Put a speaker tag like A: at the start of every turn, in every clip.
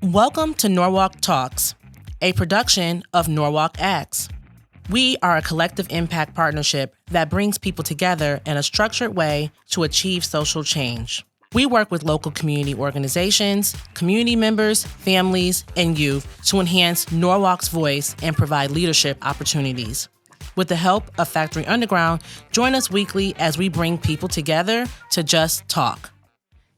A: Welcome to Norwalk Talks, a production of Norwalk ACTS. We are a collective impact partnership that brings people together in a structured way to achieve social change. We work with local community organizations, community members, families, and youth to enhance Norwalk's voice and provide leadership opportunities. With the help of Factory Underground, join us weekly as we bring people together to just talk.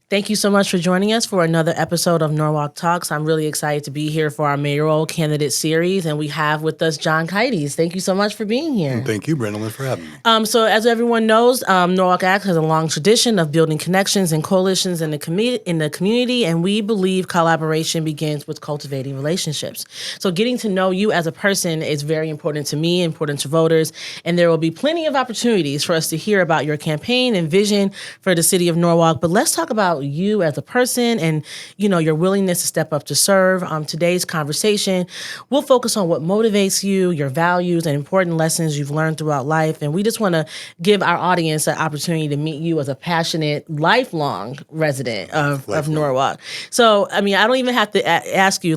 A: Thank you so much for joining us for another episode of Norwalk Talks. I'm really excited to be here for our mayoral candidate series, and we have with us JOHN KYDES. Thank you so much for being here.
B: And thank you, Brenda, for having me.
A: So as everyone knows, Norwalk ACTS has a long tradition of building connections and coalitions in the community, and we believe collaboration begins with cultivating relationships. So getting to know you as a person is very important to me, important to voters, and there will be plenty of opportunities for us to hear about your campaign and vision for the city of Norwalk. But let's talk about you as a person and, your willingness to step up to serve. Today's conversation, we'll focus on what motivates you, your values, and important lessons you've learned throughout life. And we just want to give our audience an opportunity to meet you as a passionate, lifelong resident of Norwalk. So, I don't even have to ask you,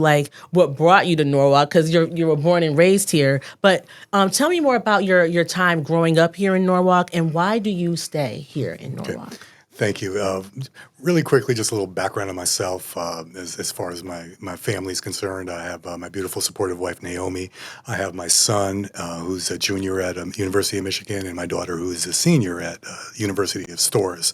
A: what brought you to Norwalk, because you were born and raised here. But tell me more about your time growing up here in Norwalk, and why do you stay here in Norwalk?
B: Okay. Thank you. Really quickly, just a little background on myself. As far as my family is concerned, I have my beautiful, supportive wife, Naomi. I have my son, who's a junior at University of Michigan, and my daughter, who is a senior at University of Storrs.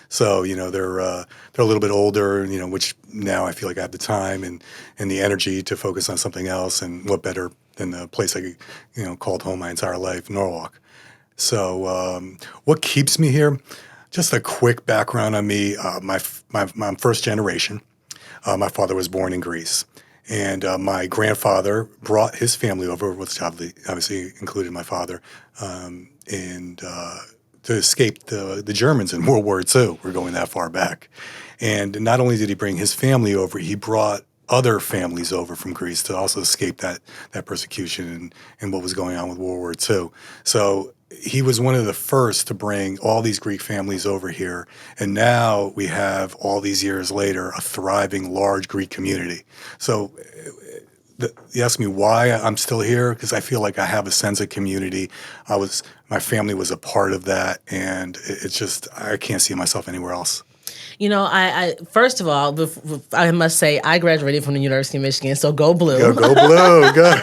B: So, they're a little bit older, which now I feel like I have the time and the energy to focus on something else. And what better than the place I, called home my entire life, Norwalk. So what keeps me here? Just a quick background on me. I'm first generation. My father was born in Greece. And my grandfather brought his family over, which obviously included my father, and to escape the Germans in World War II. We're going that far back. And not only did he bring his family over, he brought other families over from Greece to also escape that persecution and what was going on with World War II. So he was one of the first to bring all these Greek families over here. And now we have, all these years later, a thriving, large Greek community. So you ask me why I'm still here, because I feel like I have a sense of community. My family was a part of that, and it's just, I can't see myself anywhere else.
A: I first of all, I must say I graduated from the University of Michigan, so go blue.
B: Go blue, go.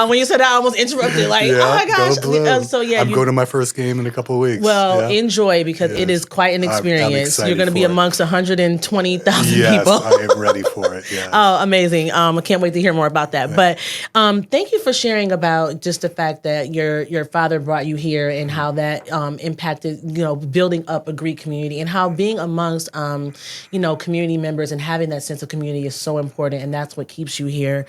A: When you said that, I almost interrupted, oh my gosh.
B: Go blue. I'm going to my first game in a couple of weeks.
A: Well, enjoy, because it is quite an experience. You're going to be amongst 120,000 people.
B: Yes, I am ready for it. Yes.
A: Oh, amazing. I can't wait to hear more about that. Yeah. But thank you for sharing about just the fact that your father brought you here and how that impacted, building up a Greek community, and how being amongst community members and having that sense of community is so important, and that's what keeps you here.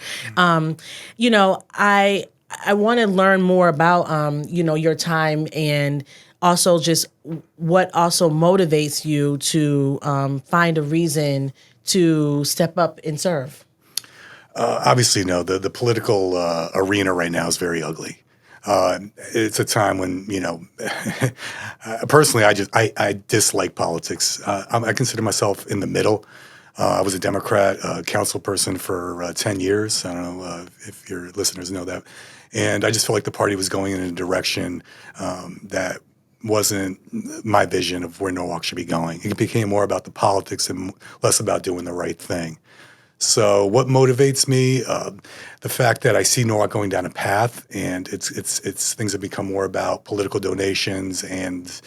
A: I want to learn more about your time, and also just what also motivates you to find a reason to step up and serve.
B: Obviously, the political arena right now is very ugly. It's a time when, personally, I dislike politics. I consider myself in the middle. I was a Democrat council person for 10 years. I don't know if your listeners know that. And I just felt like the party was going in a direction that wasn't my vision of where Norwalk should be going. It became more about the politics and less about doing the right thing. So what motivates me? The fact that I see Norwalk going down a path, and it's things that become more about political donations and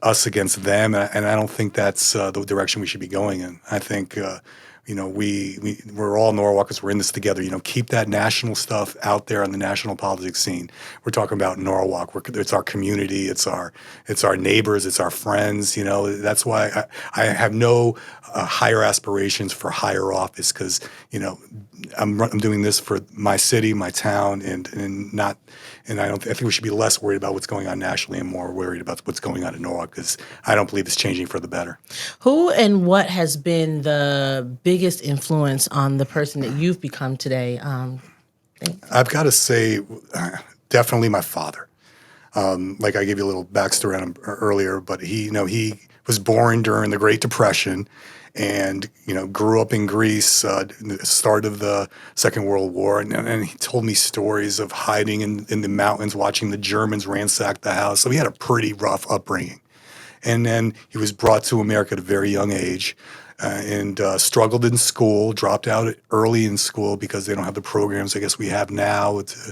B: us against them, and I don't think that's the direction we should be going in. I think we're all Norwalkers. We're in this together. Keep that national stuff out there on the national politics scene. We're talking about Norwalk. It's our community. It's our neighbors. It's our friends. That's why I have no higher aspirations for higher office, because I'm doing this for my city, my town, and not. And I think we should be less worried about what's going on nationally and more worried about what's going on in Norwalk, because I don't believe it's changing for the better.
A: Who and what has been the biggest influence on the person that you've become today?
B: I've got to say, definitely my father. Like I gave you a little backstory on him earlier, but he was born during the Great Depression, and grew up in Greece, the start of the Second World War, and he told me stories of hiding in the mountains, watching the Germans ransack the house. So he had a pretty rough upbringing. And then he was brought to America at a very young age, and struggled in school, dropped out early in school because they don't have the programs I guess we have now. It's,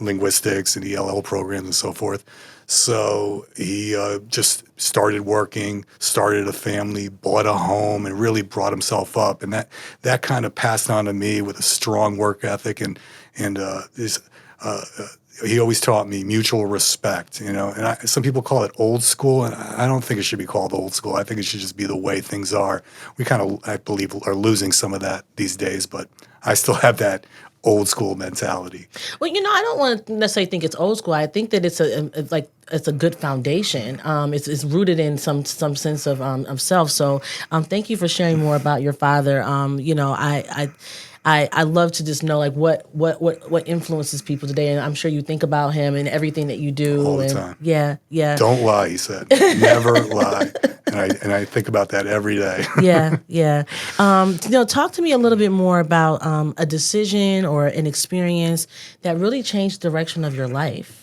B: linguistics and ELL programs and so forth. So he just started working, started a family, bought a home, and really brought himself up. And that kind of passed on to me with a strong work ethic, and he always taught me mutual respect, and some people call it old school, and I don't think it should be called old school. I think it should just be the way things are. We kind of, I believe, are losing some of that these days, but I still have that old school mentality.
A: Well, I don't want to necessarily think it's old school. I think that it's a good foundation. It's rooted in some sense of self. So, thank you for sharing more about your father. I love to just know like what influences people today, and I'm sure you think about him and everything that you do
B: All the
A: and
B: time.
A: Yeah.
B: Don't lie, he said. Never lie. And I think about that every day.
A: Yeah. Talk to me a little bit more about a decision or an experience that really changed the direction of your life.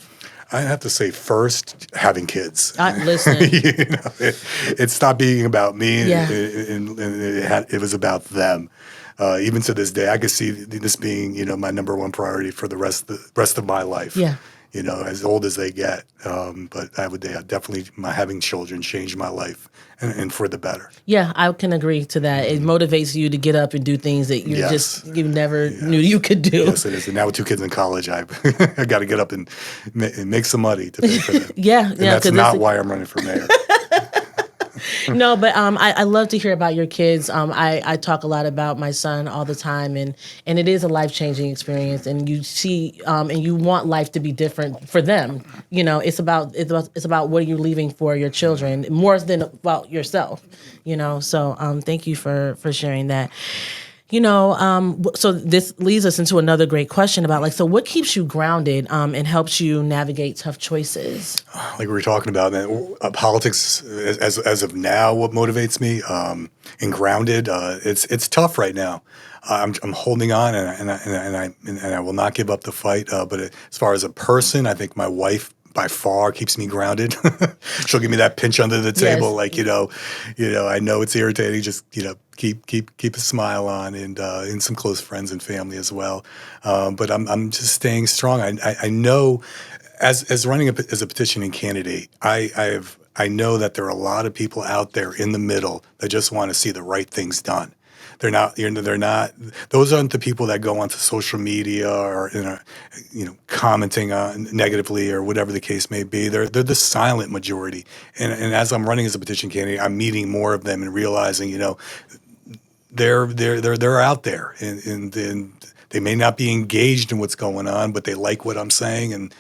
B: I have to say, first, having kids.
A: Listen,
B: It stopped being about me,
A: Yeah.
B: and it was about them. Even to this day, I could see this being, my number one priority for the rest of my life.
A: Yeah.
B: As old as they get. But definitely having children changed my life, and for the better.
A: Yeah, I can agree to that. It motivates you to get up and do things that you never knew you could do.
B: Yes, it is. And now with 2 kids in college, I got to get up and make some money to pay for them.
A: Yeah,
B: And that's not why I'm running for mayor.
A: No, but I love to hear about your kids. I talk a lot about my son all the time, and it is a life-changing experience. And you see, and you want life to be different for them. It's about what are you leaving for your children more than about yourself. So thank you for sharing that. So this leads us into another great question about so what keeps you grounded and helps you navigate tough choices?
B: Like we were talking about, man, politics as of now, what motivates me and grounded, it's tough right now. I'm holding on, and I will not give up the fight. But as far as a person, I think my wife by far keeps me grounded. She'll give me that pinch under the table, I know it's irritating. Just keep a smile on, and some close friends and family as well. But I'm just staying strong. I know, as running as a petitioning candidate, I know that there are a lot of people out there in the middle that just want to see the right things done. They're not. Those aren't the people that go onto social media or commenting on negatively or whatever the case may be. They're the silent majority. And as I'm running as a petition candidate, I'm meeting more of them and realizing, they're out there, and they may not be engaged in what's going on, but they like what I'm saying, and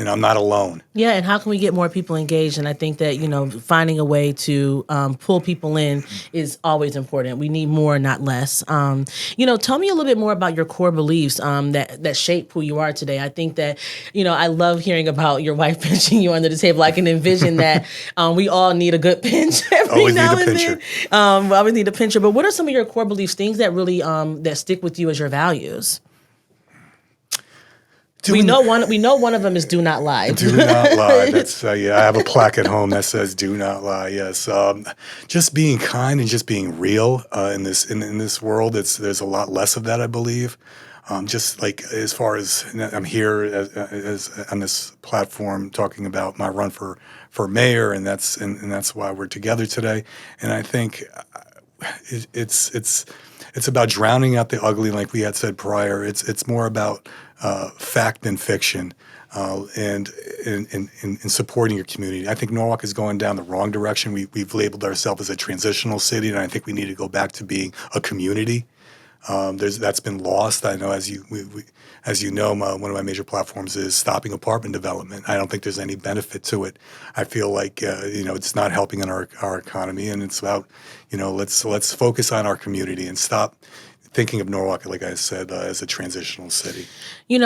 B: I'm not alone.
A: Yeah, and how can we get more people engaged? And I think that, finding a way to pull people in is always important. We need more, not less. Tell me a little bit more about your core beliefs that shape who you are today. I think that, I love hearing about your wife pinching you under the table. I can envision that we all need a good pinch every now and then. We always need a pincher. But what are some of your core beliefs, things that really that stick with you as your values? We know one of them is do not lie.
B: Do not lie. That's I have a plaque at home that says "Do not lie." Yes, just being kind and just being real in this world. There's a lot less of that, I believe. Just like as far as I'm here as on this platform talking about my run for mayor, and that's why we're together today. And I think it's about drowning out the ugly, like we had said prior. It's more about fact than fiction, and in supporting your community. I think Norwalk is going down the wrong direction. We've labeled ourselves as a transitional city, and I think we need to go back to being a community. That's been lost. I know, as you know, one of my major platforms is stopping apartment development. I don't think there's any benefit to it. I feel like it's not helping in our economy, and it's about let's focus on our community and stop thinking of Norwalk, like I said, as a transitional city.
A: And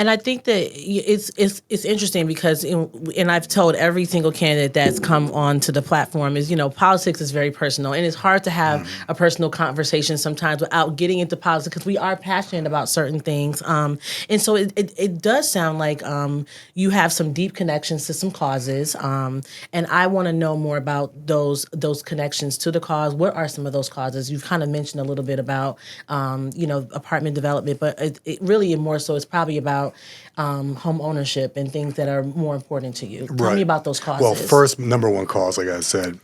A: I think that it's interesting because, and I've told every single candidate that's come onto the platform is, politics is very personal, and it's hard to have a personal conversation sometimes without getting into politics because we are passionate about certain things. And so it does sound like you have some deep connections to some causes, and I want to know more about those connections to the cause. What are some of those causes? You've kind of mentioned a little bit about, apartment development, but it really more so it's probably about home ownership and things that are more important to you. Tell me about those causes.
B: Well, first, number one cause, like I said,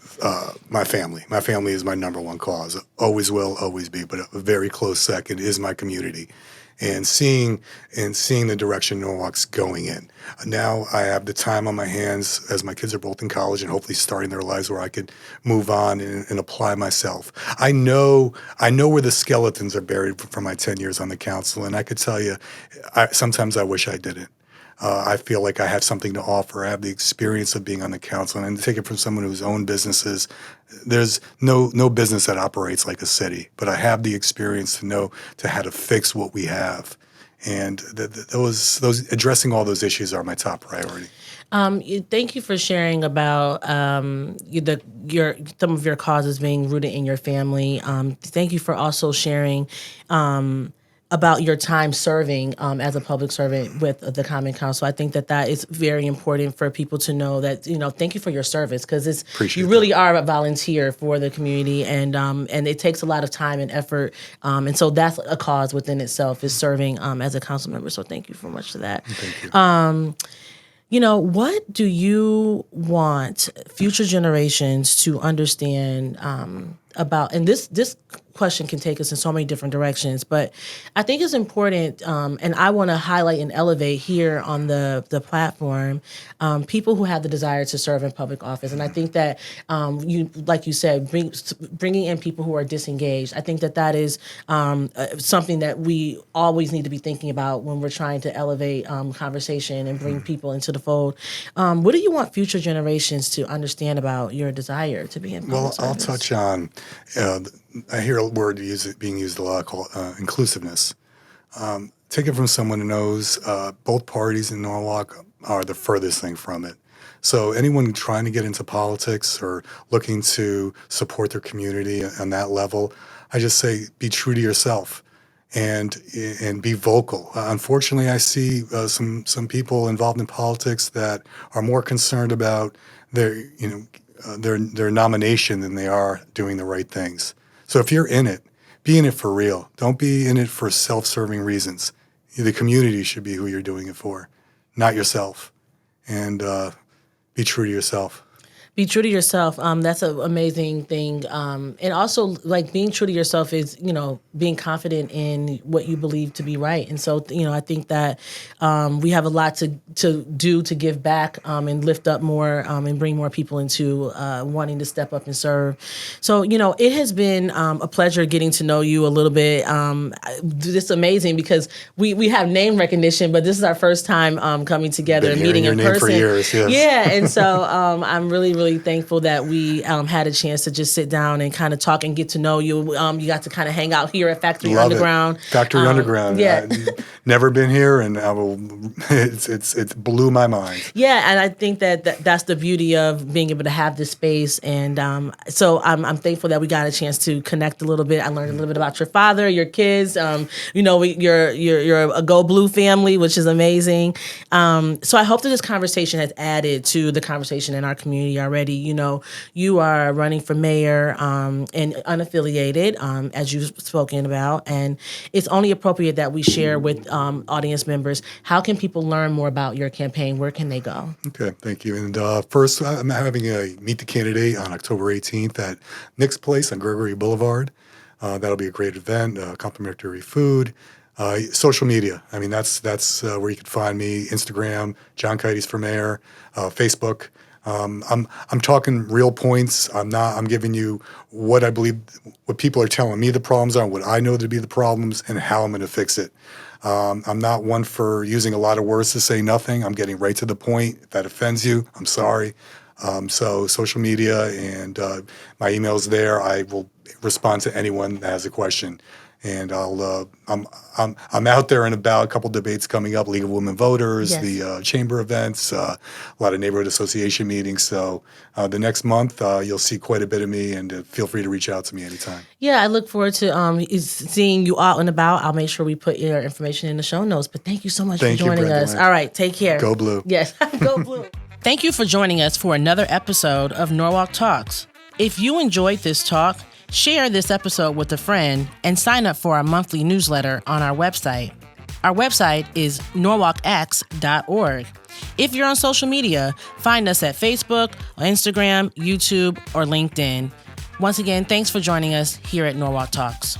B: my family. My family is my number one cause. Always will, always be. But a very close second is my community, and seeing the direction Norwalk's going in. Now I have the time on my hands as my kids are both in college and hopefully starting their lives where I could move on and apply myself. I know where the skeletons are buried from my 10 years on the council, and I could tell you, sometimes I wish I didn't. I feel like I have something to offer. I have the experience of being on the council, and to take it from someone who's owned businesses, there's no business that operates like a city. But I have the experience to know how to fix what we have, and those addressing all those issues are my top priority.
A: Thank you for sharing about some of your causes being rooted in your family. Thank you for also sharing about your time serving as a public servant with the Common Council. I think that is very important for people to know that, thank you for your service, because you really are a volunteer for the community, and it takes a lot of time and effort. And so that's a cause within itself, is serving as a council member. So thank you so much for that.
B: Thank you.
A: What do you want future generations to understand about, and this question can take us in so many different directions, but I think it's important, and I want to highlight and elevate here on the platform, people who have the desire to serve in public office. And I think that like you said, bringing in people who are disengaged, I think that is something that we always need to be thinking about when we're trying to elevate conversation and bring people into the fold. What do you want future generations to understand about your desire to be in public service?
B: I'll touch on, I hear a word being used a lot called inclusiveness. Take it from someone who knows both parties in Norwalk are the furthest thing from it. So anyone trying to get into politics or looking to support their community on that level, I just say be true to yourself and be vocal. Unfortunately, I see some people involved in politics that are more concerned about their nomination than they are doing the right things. So if you're in it, be in it for real. Don't be in it for self-serving reasons. The community should be who you're doing it for, not yourself. And be true to yourself.
A: Be true to yourself. That's an amazing thing. And also, like, being true to yourself is, being confident in what you believe to be right. And so, I think that we have a lot to do to give back and lift up more and bring more people into wanting to step up and serve. So, it has been a pleasure getting to know you a little bit. It's amazing because we have name recognition, but this is our first time coming together and meeting in person.
B: Been hearing your name for years, yes.
A: Yeah, and so I'm really thankful that we had a chance to just sit down and kind of talk and get to know you. You got to kind of hang out here at Factory Underground.
B: Factory Underground.
A: Yeah.
B: Never been here, and it's blew my mind.
A: Yeah, and I think that's the beauty of being able to have this space, and so I'm thankful that we got a chance to connect a little bit. I learned a little bit about your father, your kids. You're a Go Blue family, which is amazing. So I hope that this conversation has added to the conversation in our community already. You are running for mayor and unaffiliated, as you've spoken about, and it's only appropriate that we share with audience members. How can people learn more about your campaign? Where can they go?
B: Okay, thank you. And first, I'm having a Meet the Candidate on October 18th at Nick's Place on Gregory Boulevard. That'll be a great event, complimentary food. Social media. I mean, that's where you can find me. Instagram, John Kydes for Mayor, Facebook. I'm talking real points. I'm giving you what I believe, what people are telling me the problems are, what I know to be the problems, and how I'm going to fix it. I'm not one for using a lot of words to say nothing. I'm getting right to the point. If that offends you, I'm sorry. So social media and my email's there. I will respond to anyone that has a question. And I'm out there and about. A couple debates coming up: League of Women Voters,
A: Yes.
B: the chamber events, a lot of neighborhood association meetings. So the next month you'll see quite a bit of me, and feel free to reach out to me anytime.
A: Yeah, I look forward to seeing you out and about. I'll make sure we put your information in the show notes. But thank you so much
B: Thank
A: for
B: you,
A: joining
B: Brenda
A: us.
B: Lynn.
A: All right, take care.
B: Go Blue.
A: Yes, go Blue. Thank you for joining us for another episode of Norwalk Talks. If you enjoyed this talk, share this episode with a friend and sign up for our monthly newsletter on our website. Our website is norwalkacts.org. If you're on social media, find us at Facebook, Instagram, YouTube, or LinkedIn. Once again, thanks for joining us here at Norwalk Talks.